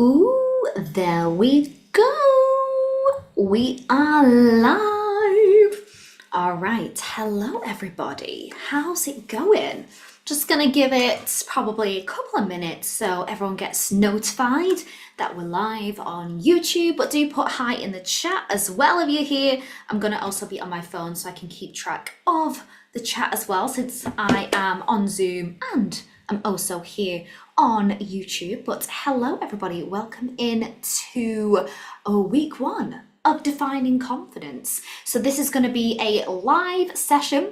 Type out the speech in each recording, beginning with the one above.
Ooh, there we go. We are live. All right. Hello, everybody. How's it going? Just gonna give it probably a couple of minutes so everyone gets notified that we're live on YouTube, but do put hi in the chat as well if you're here. I'm gonna also be on my phone so I can keep track of the chat as well, since I am on Zoom and I'm also here on YouTube. But hello everybody, welcome in to week one of Defining Confidence. So this is going to be a live session.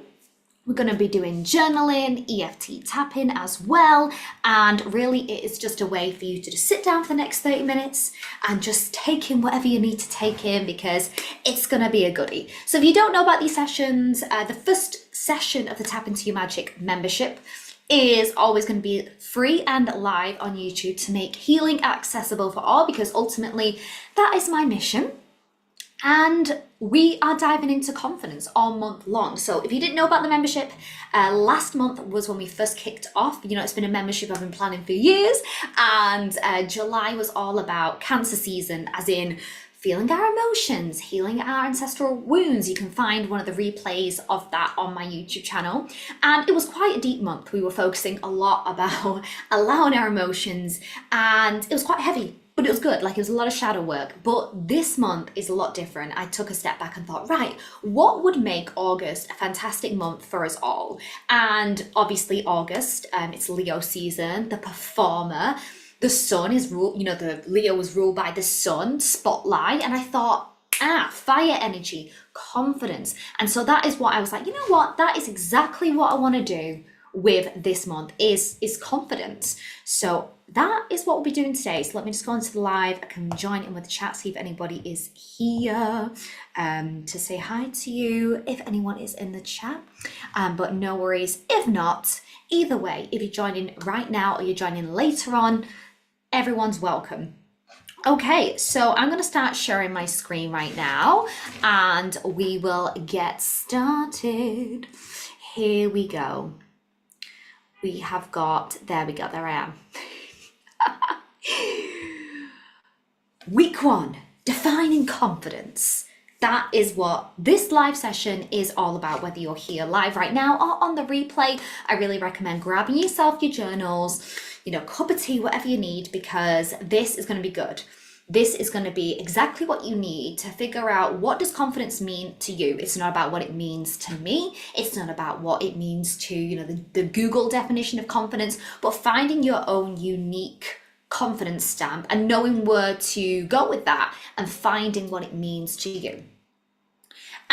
We're going to be doing journaling, EFT tapping as well, and really it is just a way for you to just sit down for the next 30 minutes and just take in whatever you need to take in, because it's going to be a goodie. So if you don't know about these sessions, the first session of the Tap Into Your Magic membership is always going to be free and live on YouTube to make healing accessible for all, because ultimately that is my mission. And we are diving into confidence all month long. So if you didn't know about the membership, last month was when we first kicked off. You know, it's been a membership I've been planning for years. And July was all about cancer season, as in feeling our emotions, healing our ancestral wounds. You can find one of the replays of that on my YouTube channel. And it was quite a deep month. We were focusing a lot about allowing our emotions, and it was quite heavy. But it was good, like it was a lot of shadow work. But this month is a lot different. I took a step back and thought, right, what would make August a fantastic month for us all? And obviously August, it's Leo season, the performer, the sun is ruled, you know, the Leo was ruled by the sun, spotlight. And I thought, fire energy, confidence. And so that is what I was like, you know what, that is exactly what I want to do with this month is confidence. So that is what we'll be doing today. So let me just go into the live. I can join in with the chat, see if anybody is here to say hi to you, if anyone is in the chat. But no worries. If not, either way, if you're joining right now or you're joining later on, everyone's welcome. Okay, so I'm going to start sharing my screen right now and we will get started. Here we go. We have got, there we go, there I am. Week one, defining confidence. That is what this live session is all about, whether you're here live right now or on the replay. I really recommend grabbing yourself your journals, you know, cup of tea, whatever you need, because this is going to be good. This is going to be exactly what you need to figure out, what does confidence mean to you? It's not about what it means to me. It's not about what it means to, you know, the Google definition of confidence, but finding your own unique confidence stamp and knowing where to go with that and finding what it means to you.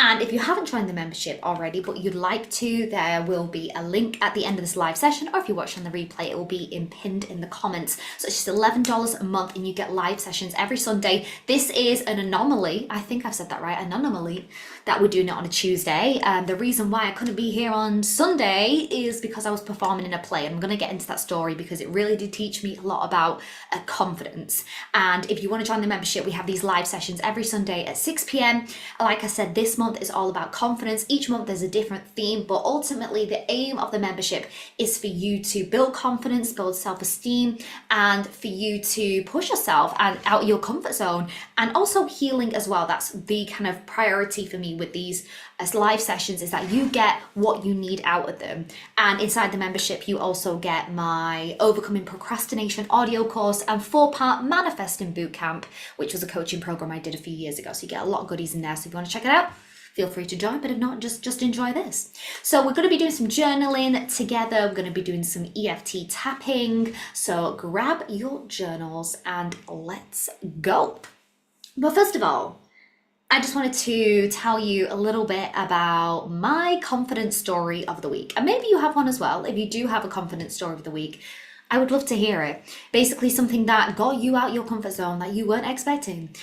And if you haven't joined the membership already, but you'd like to, there will be a link at the end of this live session, or if you're watching the replay, it will be pinned in the comments. So it's just $11 a month and you get live sessions every Sunday. This is an anomaly. I think I've said that right, an anomaly, that we're doing it on a Tuesday. The reason why I couldn't be here on Sunday is because I was performing in a play. I'm going to get into that story because it really did teach me a lot about confidence. And if you want to join the membership, we have these live sessions every Sunday at 6 p.m. Like I said, this month is all about confidence. Each month there's a different theme, but ultimately the aim of the membership is for you to build confidence, build self-esteem, and for you to push yourself and out your comfort zone, and also healing as well. That's the kind of priority for me with these as live sessions, is that you get what you need out of them. And inside the membership you also get my Overcoming Procrastination audio course and 4-part Manifesting Bootcamp, which was a coaching program I did a few years ago. So you get a lot of goodies in there. So if you want to check it out, feel free to join, but if not, just enjoy this. So we're going to be doing some journaling together. We're going to be doing some EFT tapping. So grab your journals and let's go. But first of all, I just wanted to tell you a little bit about my confidence story of the week. And maybe you have one as well. If you do have a confidence story of the week, I would love to hear it. Basically something that got you out your comfort zone that you weren't expecting.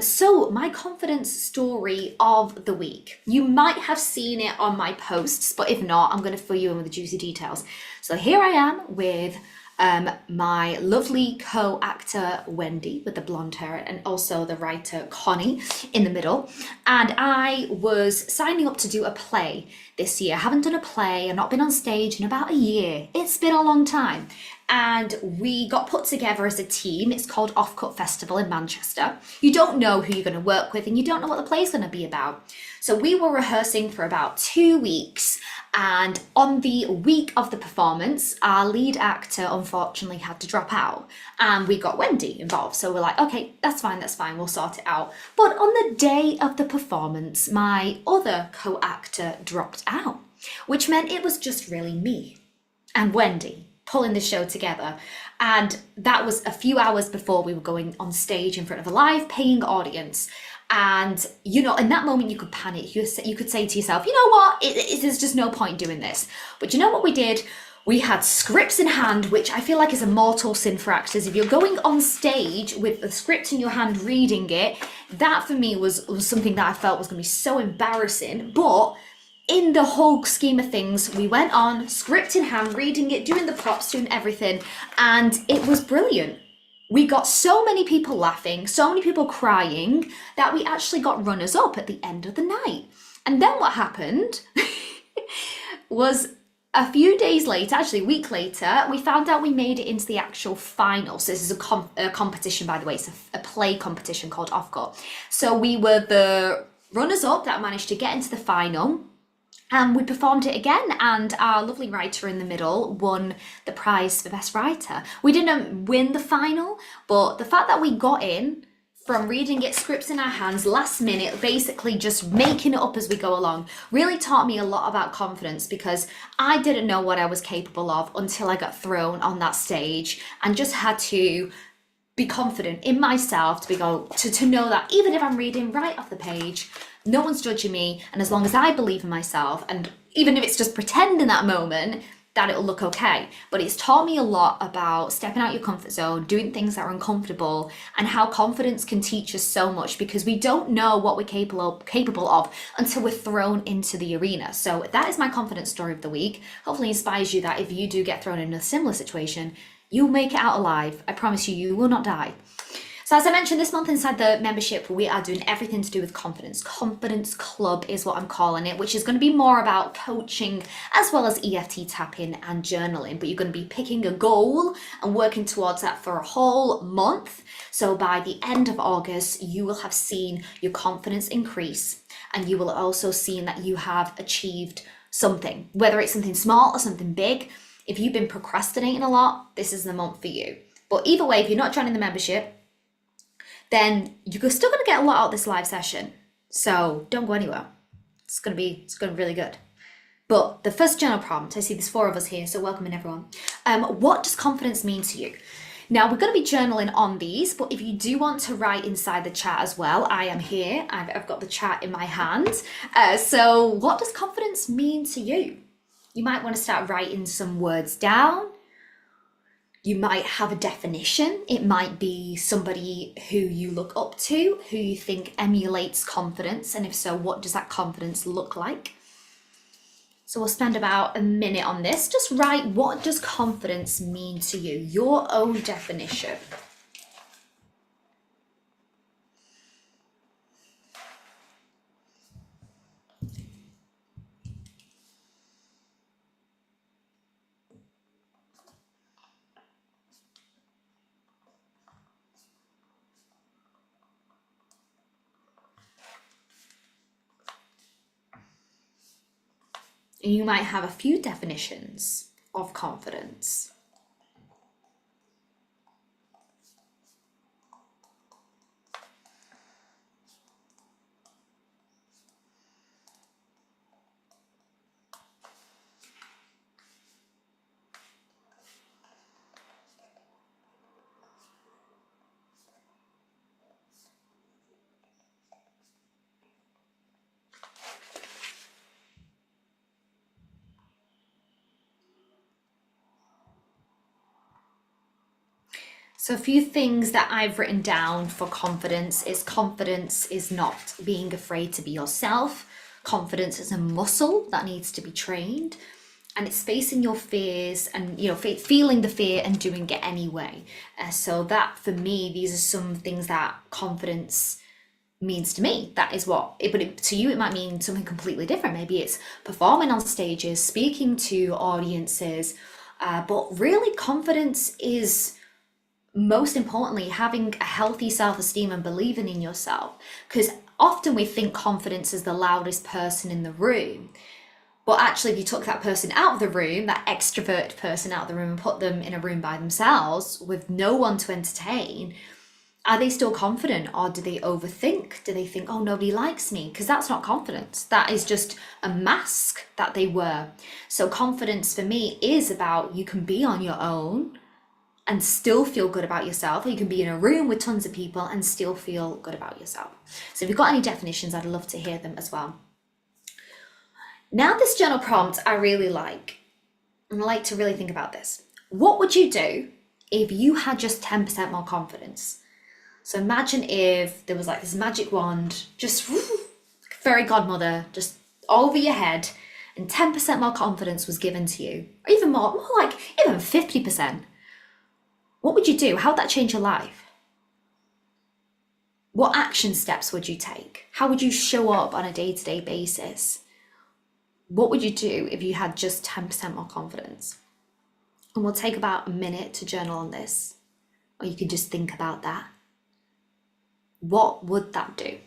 So my confidence story of the week, you might have seen it on my posts, but if not, I'm going to fill you in with the juicy details. So here I am with my lovely co-actor Wendy with the blonde hair, and also the writer Connie in the middle. And I was signing up to do a play this year. I haven't done a play and not been on stage in about a year. It's been a long time. and we got put together as a team. It's called Offcut Festival in Manchester. You don't know who you're going to work with, and you don't know what the play's going to be about. So we were rehearsing for about 2 weeks, and on the week of the performance, our lead actor unfortunately had to drop out, and we got Wendy involved. So we're like, okay, that's fine, we'll sort it out. But on the day of the performance, my other co-actor dropped out, which meant it was just really me and Wendy pulling the show together. And that was a few hours before we were going on stage in front of a live paying audience. And, you know, in that moment you could panic. You could say to yourself, you know what, there's just no point doing this. But you know what we did? We had scripts in hand, which I feel like is a mortal sin for actors. If you're going on stage with a script in your hand, reading it, that for me was something that I felt was going to be so embarrassing. But in the whole scheme of things, we went on, script in hand, reading it, doing the props, doing everything, and it was brilliant. We got so many people laughing, so many people crying, that we actually got runners up at the end of the night. And then what happened was a few days later, actually a week later, we found out we made it into the actual final. So this is a competition, by the way. It's a play competition called Offcut. So we were the runners up that managed to get into the final. And we performed it again, and our lovely writer in the middle won the prize for Best Writer. We didn't win the final, but the fact that we got in from reading it, scripts in our hands, last minute, basically just making it up as we go along, really taught me a lot about confidence, because I didn't know what I was capable of until I got thrown on that stage, and just had to be confident in myself to know that even if I'm reading right off the page, no one's judging me, and as long as I believe in myself, and even if it's just pretend in that moment, that it'll look okay. But it's taught me a lot about stepping out your comfort zone, doing things that are uncomfortable, and how confidence can teach us so much, because we don't know what we're capable of until we're thrown into the arena. So that is my confidence story of the week. Hopefully inspires you that if you do get thrown in a similar situation, you'll make it out alive. I promise you, you will not die. So as I mentioned, this month inside the membership, we are doing everything to do with confidence. Confidence Club is what I'm calling it, which is going to be more about coaching as well as EFT tapping and journaling. But you're going to be picking a goal and working towards that for a whole month. So by the end of August, you will have seen your confidence increase, and you will also seen that you have achieved something, whether it's something small or something big. If you've been procrastinating a lot, this is the month for you. But either way, if you're not joining the membership, then you're still going to get a lot out of this live session. So don't go anywhere. It's going to be really good. But the first journal prompt, I see there's 4 of us here, so welcome in everyone. What does confidence mean to you? Now, we're going to be journaling on these, but if you do want to write inside the chat as well, I am here. I've got the chat in my hand. So what does confidence mean to you? You might want to start writing some words down. You might have a definition. It might be somebody who you look up to, who you think emulates confidence, and if so, what does that confidence look like? So we'll spend about a minute on this. Just write, what does confidence mean to you? Your own definition. You might have a few definitions of confidence. So a few things that I've written down for confidence is not being afraid to be yourself. Confidence is a muscle that needs to be trained, and it's facing your fears and, you know, feeling the fear and doing it anyway. So that for me, these are some things that confidence means to me. That is what to you it might mean something completely different. Maybe it's performing on stages, speaking to audiences, But really, confidence is most importantly having a healthy self-esteem and believing in yourself. Because often we think confidence is the loudest person in the room. But actually, if you took that person out of the room, that extroverted person out of the room, and put them in a room by themselves with no one to entertain, are they still confident, or do they overthink? Do they think, oh, nobody likes me? Because that's not confidence. That is just a mask that they wear. So confidence for me is about you can be on your own and still feel good about yourself, or you can be in a room with tons of people and still feel good about yourself. So if you've got any definitions, I'd love to hear them as well. Now, this journal prompt I really like, and I like to really think about this. What would you do if you had just 10% more confidence? So imagine if there was like this magic wand, just like a fairy godmother, just over your head, and 10% more confidence was given to you, or even more like even 50%. What would you do? How would that change your life? What action steps would you take? How would you show up on a day-to-day basis? What would you do if you had just 10% more confidence? And we'll take about a minute to journal on this, or you can just think about that. What would that do?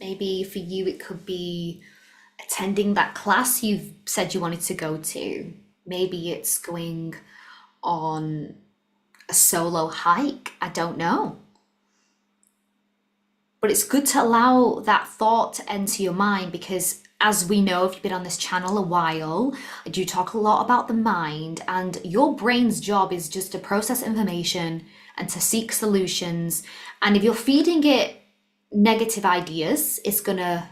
Maybe for you, it could be attending that class you've said you wanted to go to. Maybe it's going on a solo hike. I don't know. But it's good to allow that thought to enter your mind, because as we know, if you've been on this channel a while, I do talk a lot about the mind, and your brain's job is just to process information and to seek solutions. And if you're feeding it negative ideas, it's gonna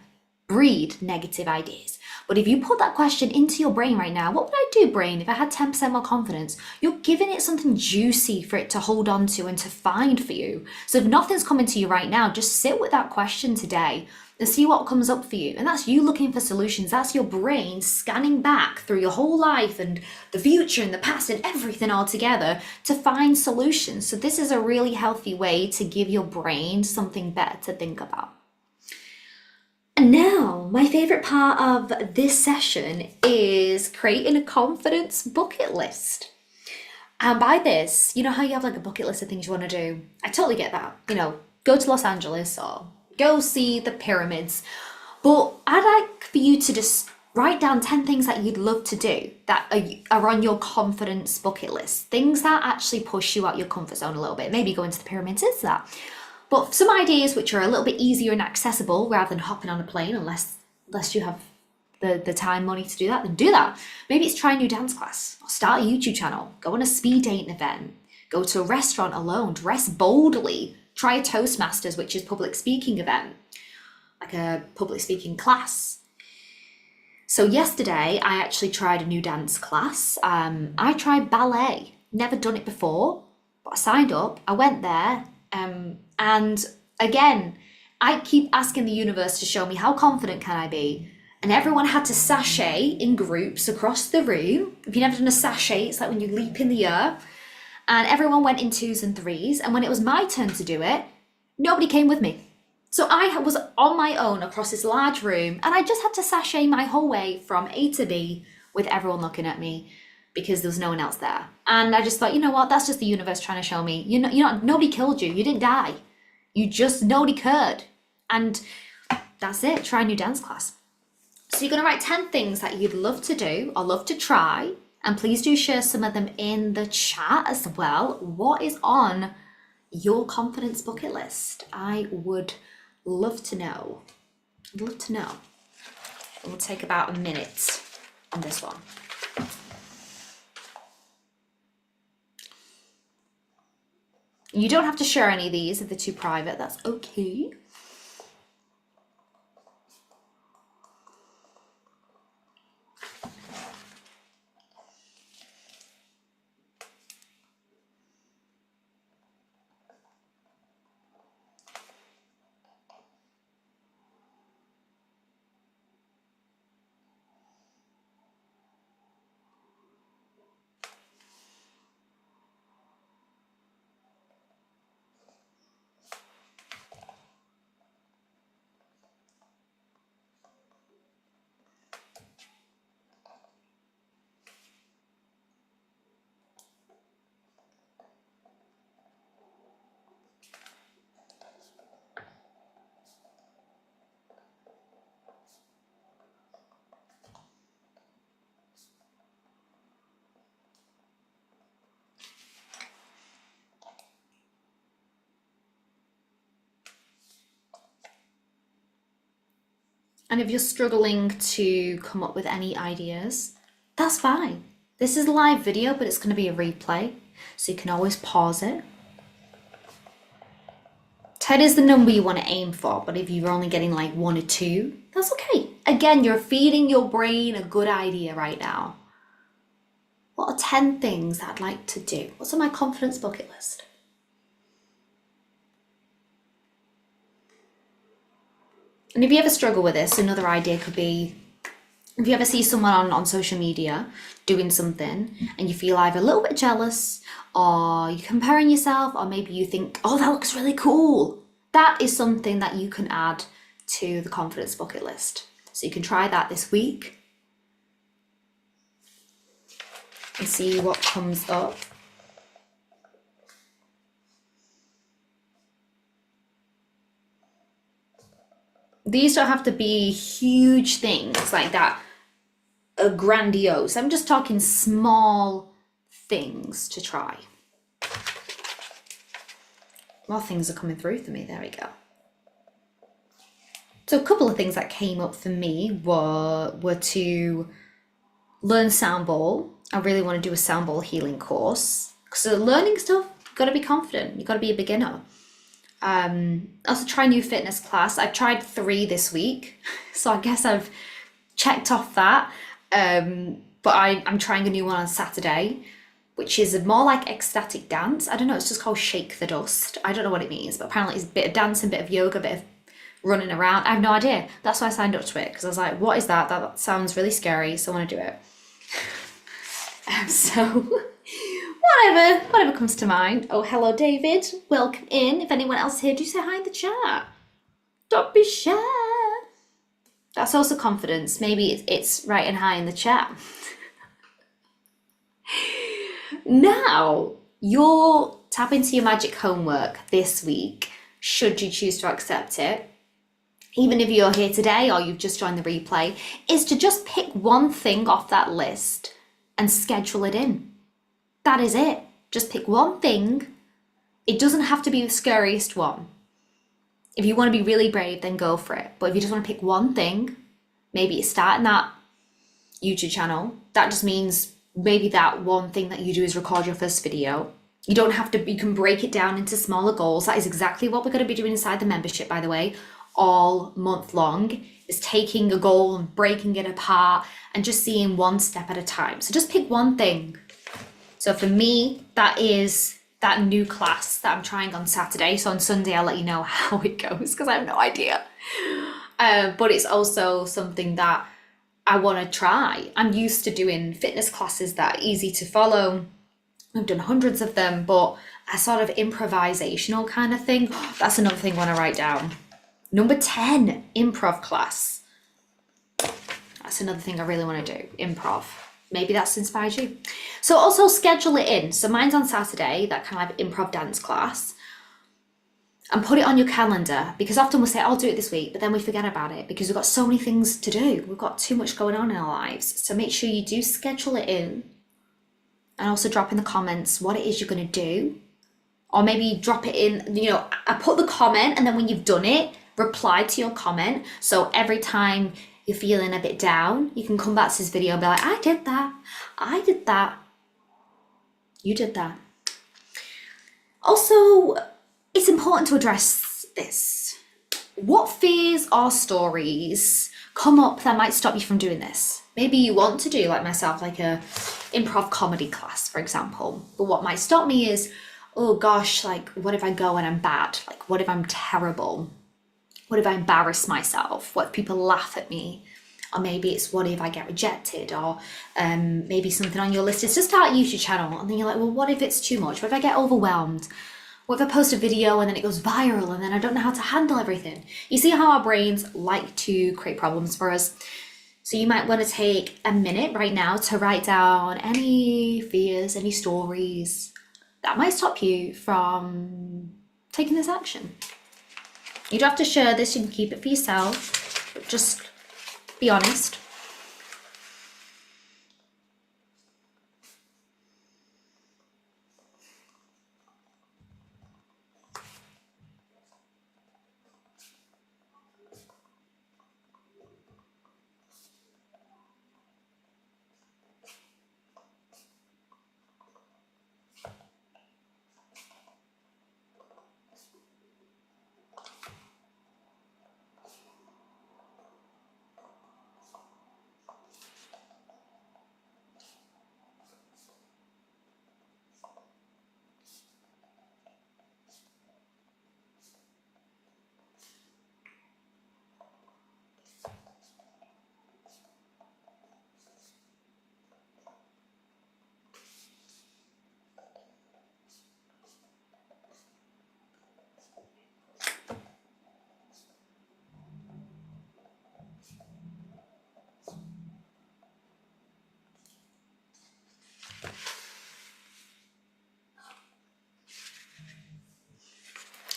breed negative ideas. But if you put that question into your brain right now, what would I do, brain, if I had 10% more confidence? You're giving it something juicy for it to hold on to and to find for you. So if nothing's coming to you right now, just sit with that question today and see what comes up for you. And that's you looking for solutions. That's your brain scanning back through your whole life and the future and the past and everything all together to find solutions. So this is a really healthy way to give your brain something better to think about. And now, my favorite part of this session is creating a confidence bucket list. And by this, you know how you have like a bucket list of things you want to do? I totally get that. You know, go to Los Angeles or go see the pyramids. But I'd like for you to just write down 10 things that you'd love to do that are on your confidence bucket list. Things that actually push you out your comfort zone a little bit. Maybe going to the pyramids is that. But some ideas which are a little bit easier and accessible rather than hopping on a plane, unless you have the time, money to do that, then do that. Maybe it's try a new dance class, or start a YouTube channel, go on a speed dating event, go to a restaurant alone, dress boldly, try a Toastmasters, which is public speaking event, like a public speaking class. So yesterday, I actually tried a new dance class. I tried ballet, never done it before, but I signed up, I went there, and again, I keep asking the universe to show me how confident can I be. And everyone had to sashay in groups across the room. If you've never done a sashay, it's like when you leap in the air. And everyone went in 2s and 3s. And when it was my turn to do it, nobody came with me. So I was on my own across this large room, and I just had to sashay my whole way from A to B with everyone looking at me, because there was no one else there. And I just thought, you know what, that's just the universe trying to show me, nobody killed you, you didn't die. Nobody cared. And that's it, try a new dance class. So you're gonna write 10 things that you'd love to do or love to try, and please do share some of them in the chat as well. What is on your confidence bucket list? I would love to know. I'd love to know. It will take about a minute on this one. You don't have to share any of these if they're too private, that's okay. And if you're struggling to come up with any ideas, that's fine. This is a live video, but it's going to be a replay, so you can always pause it. 10 is the number you want to aim for, but if you're only getting like 1 or 2, that's okay. Again, you're feeding your brain a good idea right now. What are 10 things that I'd like to do? What's on my confidence bucket list? And if you ever struggle with this, another idea could be, if you ever see someone on social media doing something and you feel either a little bit jealous or you're comparing yourself, or maybe you think, oh, that looks really cool. That is something that you can add to the confidence bucket list. So you can try that this week and see what comes up. These don't have to be huge things like that, grandiose. I'm just talking small things to try. More things are coming through for me. There we go. So a couple of things that came up for me were to learn sound bowl. I really want to do a sound bowl healing course. So learning stuff, you've got to be confident. You've got to be a beginner. Also try new fitness class. I've tried 3 this week, so I guess I've checked off that. But I'm trying a new one on Saturday, which is more like ecstatic dance. I don't know, it's just called Shake the Dust. I don't know what it means, but apparently it's a bit of dancing, a bit of yoga, a bit of running around. I have no idea. That's why I signed up to it, because I was like, what is that? That sounds really scary, so I want to do it. So whatever comes to mind. Oh, hello, David. Welcome in. If anyone else here, do say hi in the chat. Don't be shy. That's also confidence. Maybe it's writing hi in the chat. Now, your tap into your magic homework this week, should you choose to accept it, even if you're here today or you've just joined the replay, is to just pick one thing off that list and schedule it in. That is it. Just pick one thing. It doesn't have to be the scariest one. If you want to be really brave, then go for it. But if you just want to pick one thing, maybe it's starting that YouTube channel. That just means maybe that one thing that you do is record your first video. You don't have to, you can break it down into smaller goals. That is exactly what we're going to be doing inside the membership, by the way, all month long, is taking a goal and breaking it apart and just seeing one step at a time. So just pick one thing. So for me, that is that new class that I'm trying on Saturday. So on Sunday, I'll let you know how it goes, because I have no idea. But it's also something that I want to try. I'm used to doing fitness classes that are easy to follow. I've done hundreds of them, but a sort of improvisational kind of thing, that's another thing I want to write down. Number 10, improv class. That's another thing I really want to do, improv. Maybe that's inspired you. So also schedule it in. So mine's on Saturday, that kind of like improv dance class. And put it on your calendar, because often we'll say, I'll do it this week, but then we forget about it because we've got so many things to do. We've got too much going on in our lives. So make sure you do schedule it in, and also drop in the comments what it is you're going to do. Or maybe drop it in, I put the comment, and then when you've done it, reply to your comment. So every time you're feeling a bit down, you can come back to this video and be like, I did that. I did that. You did that. Also, it's important to address this. What fears or stories come up that might stop you from doing this? Maybe you want to do, like myself, like a improv comedy class, for example. But what might stop me is, oh gosh, like what if I go and I'm bad? Like what if I'm terrible? What if I embarrass myself? What if people laugh at me? Or maybe it's what if I get rejected? Or maybe something on your list is to start a YouTube channel. And then you're like, well, what if it's too much? What if I get overwhelmed? What if I post a video and then it goes viral and then I don't know how to handle everything? You see how our brains like to create problems for us? So you might want to take a minute right now to write down any fears, any stories that might stop you from taking this action. You don't have to share this, you can keep it for yourself, but just be honest.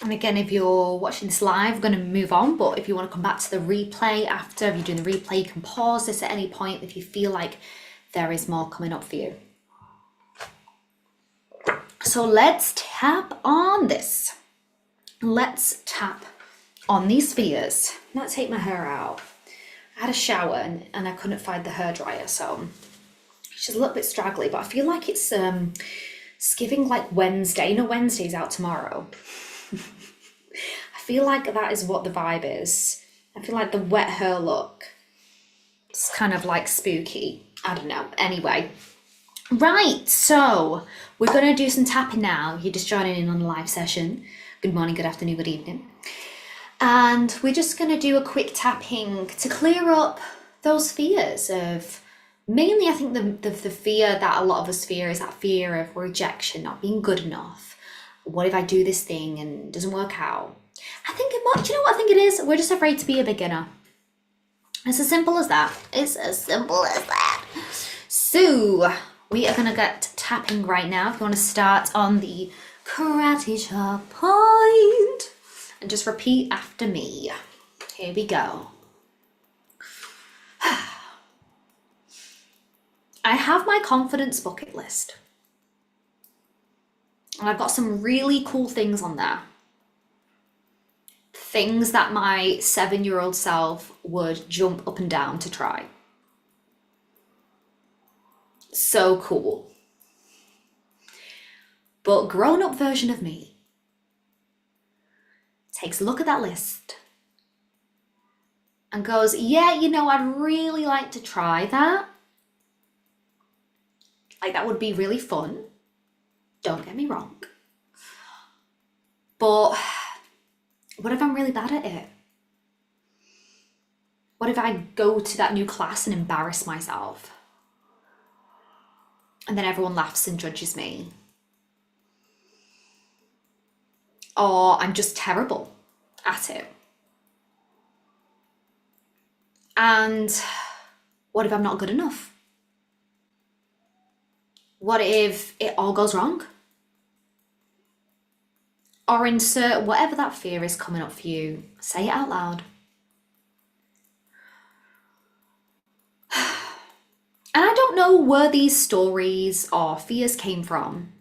And again, if you're watching this live, I'm going to move on, but if you want to come back to the replay after, if you're doing the replay, you can pause this at any point if you feel like there is more coming up for you. So let's tap on this. Let's tap on these fears. Let's take my hair out. I had a shower and I couldn't find the hairdryer, so it's just a little bit straggly, but I feel like it's giving like Wednesday. You know, Wednesday's out tomorrow. I feel like that is what the vibe is. I feel like the wet hair look, it's kind of like spooky. I don't know. Anyway, right, so we're going to do some tapping now. You're just joining in on the live session. Good morning, good afternoon, good evening. And we're just going to do a quick tapping to clear up those fears of, mainly I think the fear that a lot of us fear is that fear of rejection, not being good enough. What if I do this thing and it doesn't work out? I think it might, do you know what I think it is? We're just afraid to be a beginner. It's as simple as that. It's as simple as that. So we are going to get tapping right now. If you want to start on the karate chop point and just repeat after me. Here we go. I have my confidence bucket list. And I've got some really cool things on there. Things that my 7-year-old self would jump up and down to try. So cool. But grown-up version of me takes a look at that list and goes, yeah, you know, I'd really like to try that. Like, that would be really fun. Don't get me wrong. But what if I'm really bad at it? What if I go to that new class and embarrass myself? And then everyone laughs and judges me? Or I'm just terrible at it? And what if I'm not good enough? What if it all goes wrong? Or insert whatever that fear is coming up for you. Say it out loud. And I don't know where these stories or fears came from.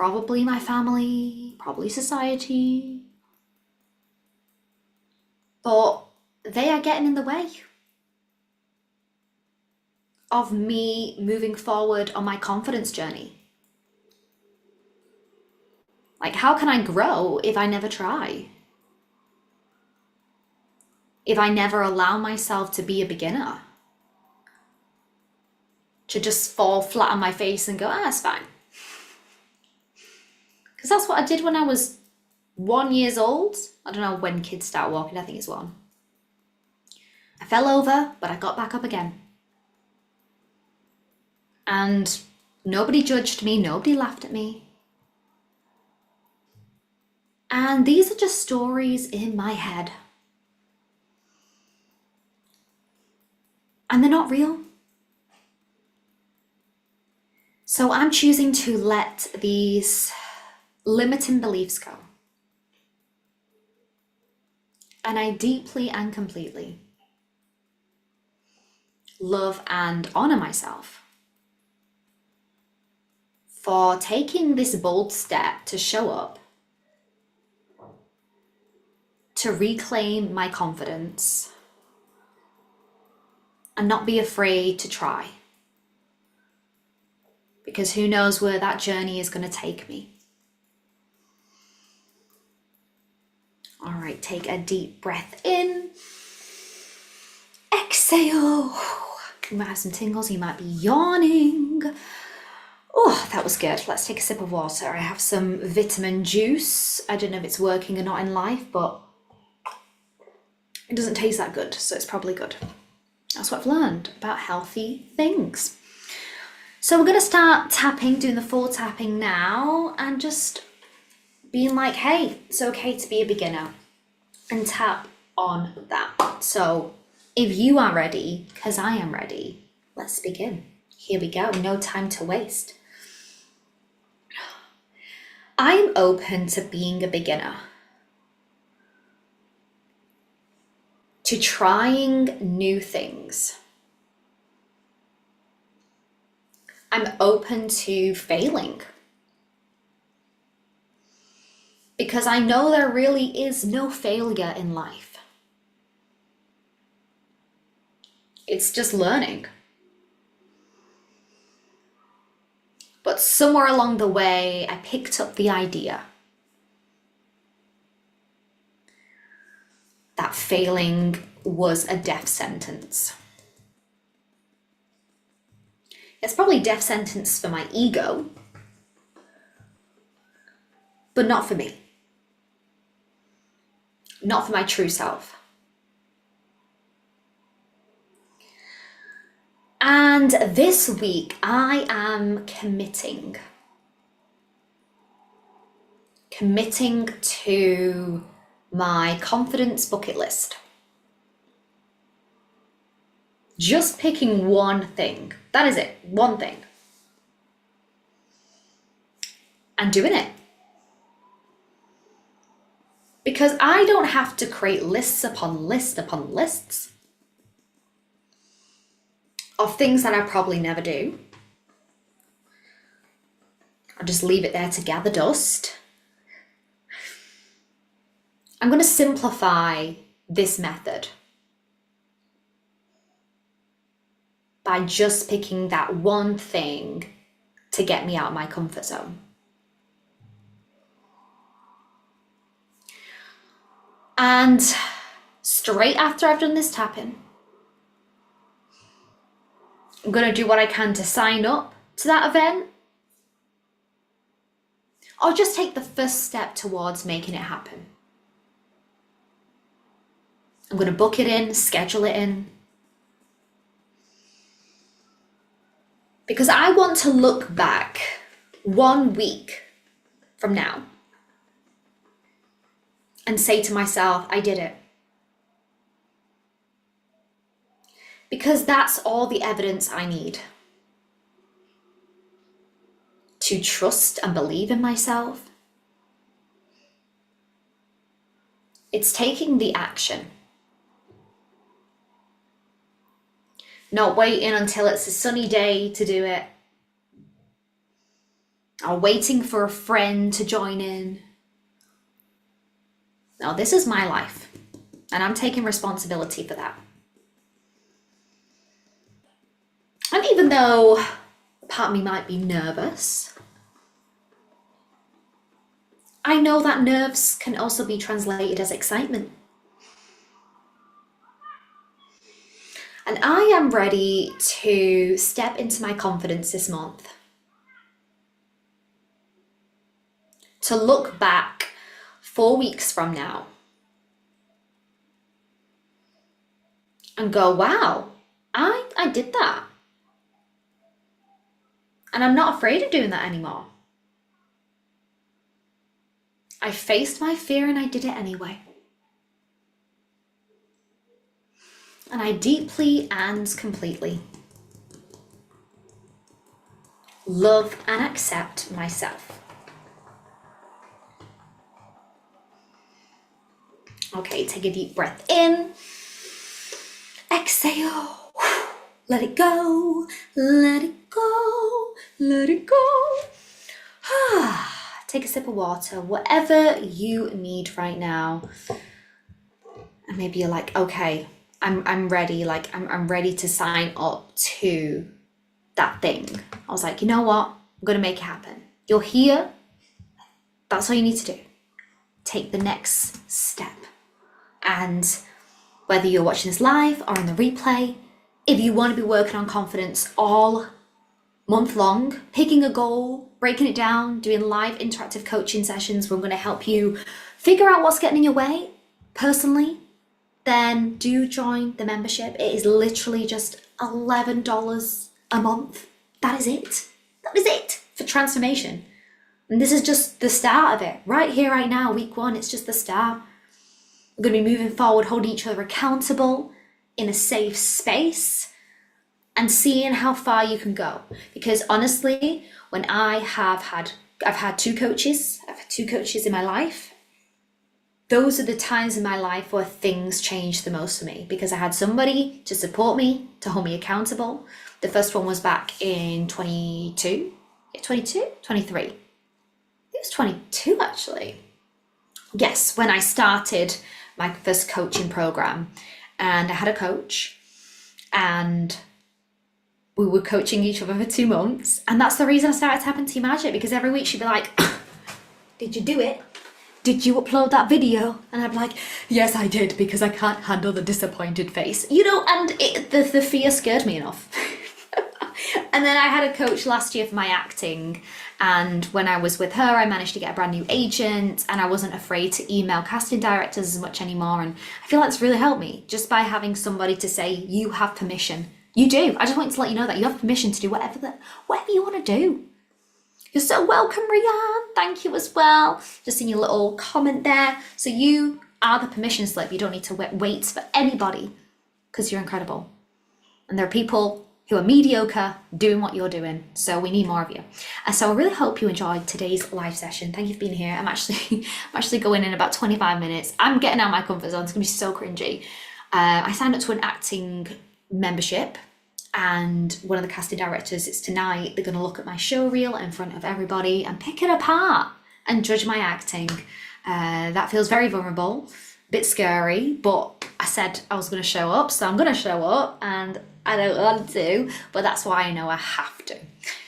probably my family, probably society, but they are getting in the way of me moving forward on my confidence journey. Like, how can I grow if I never try? If I never allow myself to be a beginner? To just fall flat on my face and go, it's fine. Because that's what I did when I was 1 year old. I don't know when kids start walking, I think it's 1. I fell over, but I got back up again. And nobody judged me, nobody laughed at me. And these are just stories in my head. And they're not real. So I'm choosing to let these limiting beliefs go. And I deeply and completely love and honor myself for taking this bold step to show up, to reclaim my confidence, and not be afraid to try. Because who knows where that journey is going to take me. All right, take a deep breath in. Exhale. You might have some tingles, you might be yawning. Oh, that was good. Let's take a sip of water. I have some vitamin juice. I don't know if it's working or not in life, but it doesn't taste that good, so it's probably good. That's what I've learned about healthy things. So we're going to start tapping, doing the 4 tapping now, and just being like, hey, it's okay to be a beginner, and tap on that. So if you are ready, because I am ready, let's begin. Here we go, no time to waste. I'm open to being a beginner, to trying new things. I'm open to failing, because I know there really is no failure in life. It's just learning. But somewhere along the way, I picked up the idea that failing was a death sentence. It's probably a death sentence for my ego, but not for me. Not for my true self. And this week, I am committing to my confidence bucket list. Just picking one thing. That is it, one thing. And doing it. Because I don't have to create lists upon lists upon lists of things that I probably never do. I'll just leave it there to gather dust. I'm going to simplify this method by just picking that one thing to get me out of my comfort zone. And straight after I've done this tapping, I'm going to do what I can to sign up to that event, or just take the first step towards making it happen. I'm going to book it in, schedule it in, because I want to look back 1 week from now and say to myself, I did it. Because that's all the evidence I need to trust and believe in myself. It's taking the action. Not waiting until it's a sunny day to do it. or waiting for a friend to join in. No, this is my life, and I'm taking responsibility for that. And even though part of me might be nervous, I know that nerves can also be translated as excitement. And I am ready to step into my confidence this month. To look back 4 weeks from now and go, wow, I did that. And I'm not afraid of doing that anymore. I faced my fear and I did it anyway. And I deeply and completely love and accept myself. Okay, take a deep breath in. Exhale. Let it go. Let it go. Let it go. Take a sip of water, whatever you need right now. And maybe you're like, okay, I'm ready. Like I'm ready to sign up to that thing. I was like, you know what? I'm gonna make it happen. You're here. That's all you need to do. Take the next step. And whether you're watching this live or in the replay, if you want to be working on confidence all month long, picking a goal, breaking it down, doing live interactive coaching sessions where I'm going to help you figure out what's getting in your way personally, then do join the membership. It is literally just $11 a month. That is it. That is it for transformation. And this is just the start of it. Right here, right now, week 1, it's just the start. We're going to be moving forward, holding each other accountable in a safe space and seeing how far you can go. Because honestly, when I've had 2 coaches, I've had 2 coaches in my life. Those are the times in my life where things changed the most for me, because I had somebody to support me, to hold me accountable. The first one was back in 23. It was 22 actually. Yes, when I started my first coaching program, and I had a coach and we were coaching each other for 2 months. And that's the reason I started Tapping Team Magic, because every week she'd be like, did you do it? Did you upload that video? And I'd be like, yes, I did, because I can't handle the disappointed face. You know, and the fear scared me enough. And then I had a coach last year for my acting. And when I was with her, I managed to get a brand new agent, and I wasn't afraid to email casting directors as much anymore. And I feel that's really helped me, just by having somebody to say, you have permission. You do. I just want to let you know that you have permission to do whatever you want to do. You're so welcome, Rianne. Thank you as well. Just seeing your little comment there. So you are the permission slip. You don't need to wait for anybody, because you're incredible. And there are people who are mediocre doing what you're doing. So we need more of you. And so I really hope you enjoyed today's live session. Thank you for being here. I'm actually going in about 25 minutes. I'm getting out of my comfort zone. It's gonna be so cringy. I signed up to an acting membership, and one of the casting directors, it's tonight, they're gonna look at my show reel in front of everybody and pick it apart and judge my acting. That feels very vulnerable, a bit scary, but I said I was gonna show up, so I'm gonna show up, and I don't want to, but that's why I know I have to.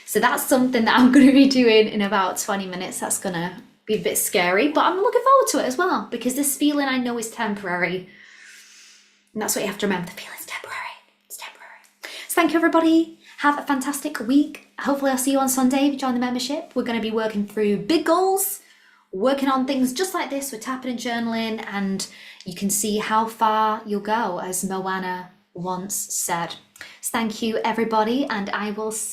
So that's something that I'm going to be doing in about 20 minutes. That's going to be a bit scary, but I'm looking forward to it as well, because this feeling I know is temporary. And that's what you have to remember. The feeling's temporary. It's temporary. So thank you, everybody. Have a fantastic week. Hopefully I'll see you on Sunday if you join the membership. We're going to be working through big goals, working on things just like this with tapping and journaling, and you can see how far you'll go, as Moana once said. So thank you, everybody, and I will see